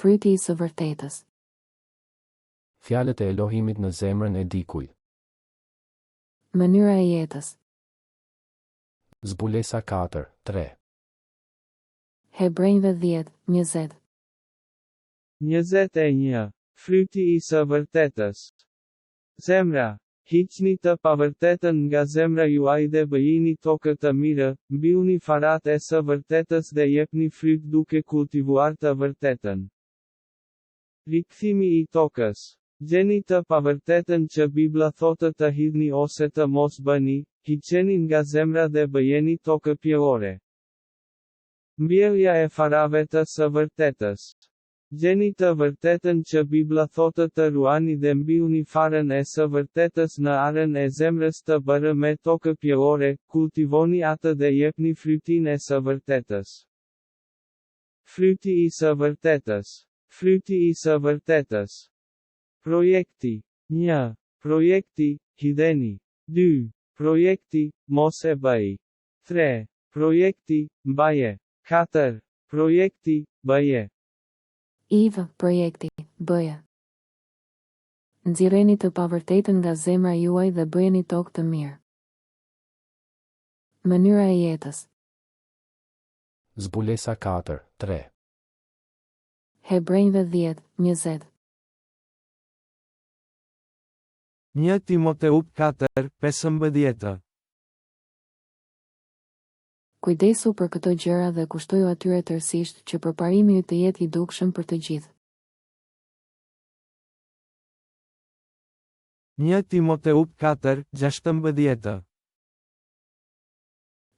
Fryti i së vërtetës. Fjalët e Elohimit në zemrën e dikujt. Mënyra e jetës. Zbulesa 4:3. Hebrejve 10:20. 21. Fryti i së vërtetës. Zemra, hiqni të pavërtetën nga zemra juaj dhe bëjini tokë të mirë, mbyllni farat e së vërtetës dhe jepni fryt duke kultivuar të vërtetën. Rikthimi i tokës. Gjeni të pavërtetën që Bibla thotë të hidhni ose të mos bëni, hiqeni nga zemra dhe bëjeni tokë pjellore. Mbjellja e farave të së vërtetës. Gjeni të vërtetën që Bibla thotë të ruani dhe mbyllni farën e së vërtetës në arën e zemrës të bërë me tokë pjellore, kultivoni atë dhe jepni frytin e së vërtetës. Fryti i së vërtetës. Fryti i së vërtetës. Projekti. 1. Projekti, hidheni. 2. Projekti, mos e bëj. 3. Projekti, mbaje. 4. Projekti, bëje. IV, projekti, bëje. Nxirreni të pavërtetën nga zemra juaj dhe bëjeni tokë të mirë. Mënyra e jetës. Zbulesa 4:3. Hebrejve 10:20. 1 Timoteu 4:15. Kujdesu për këto gjëra dhe kushtoju atyre tërësisht që përparimi ju të jetë i dukshëm për të gjithë. 1 Timoteu 4:16.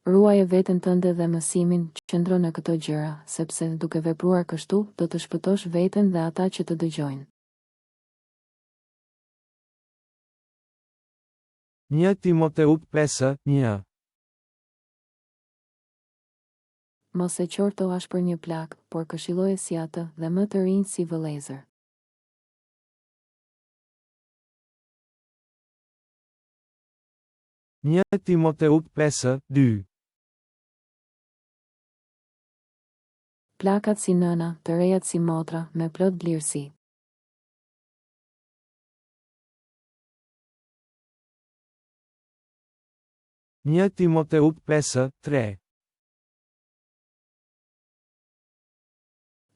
Ruaje veten tënde dhe mësimin, qëndro në këto gjëra, sepse duke vepruar kështu, do të shpëtosh veten dhe ata që të dëgjojnë. 1 Timoteu 5:1. Mos e qorto as për një plak, por këshilloje si atë dhe më të rinj si vëllezër. 1 Timoteu 5:2. Plakat si nëna, të rejat si motra, me plot vlirësi. 1 Timoteu 5:3.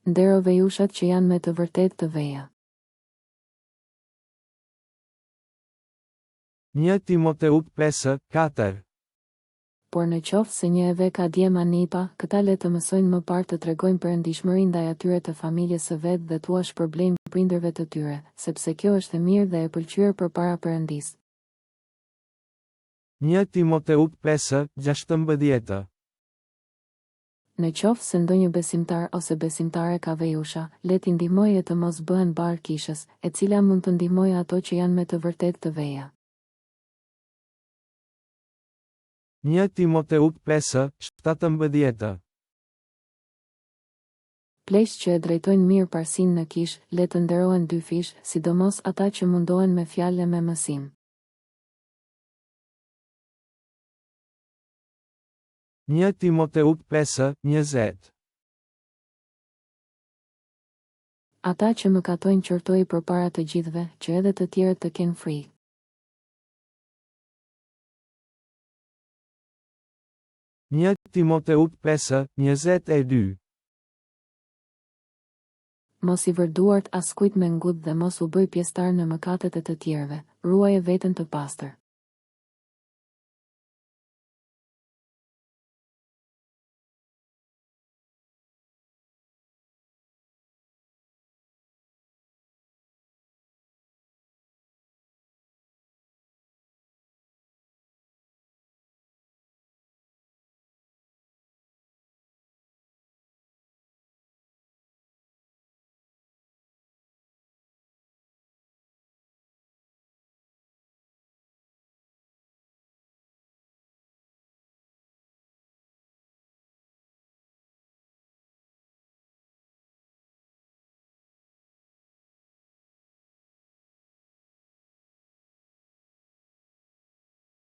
Ndero vejushat që janë me të vërtet të veja. 1 Timoteu 5:4. Por në qoftë se një e ve ka dje manipa, këta le të mësojnë më parë të tregojnë perëndishmëri ndaj atyre të familjes së vet dhe tua shpërblejnë prindërve të tyre, sepse kjo është e mirë dhe e pëlqyer përpara Perëndisë. 1 Timoteu 5:16. Në qoftë se ndonjë besimtar ose besimtare ka vejusha, le t'i ndihmojë të mos bëhen barë kishës, e cila mund të ndihmojë ato që janë me të vërtet të veja. 1 Timoteu 5:17. Pleqë që e drejtojnë mirë parsinë në kishë, le të nderohen dy fish, sidomos ata që mundohen me fjalë e me mësim. 1 Timoteu 5:20. Ata që mëkatojnë qortoi përpara të gjithëve, që edhe të tjerët të kenë frikë. 1 Timoteu 5:22. Mos i vërduart askujt me ngut dhe mos u bëj pjesëtar në mëkatet e të tjerëve, ruaje veten të pastër.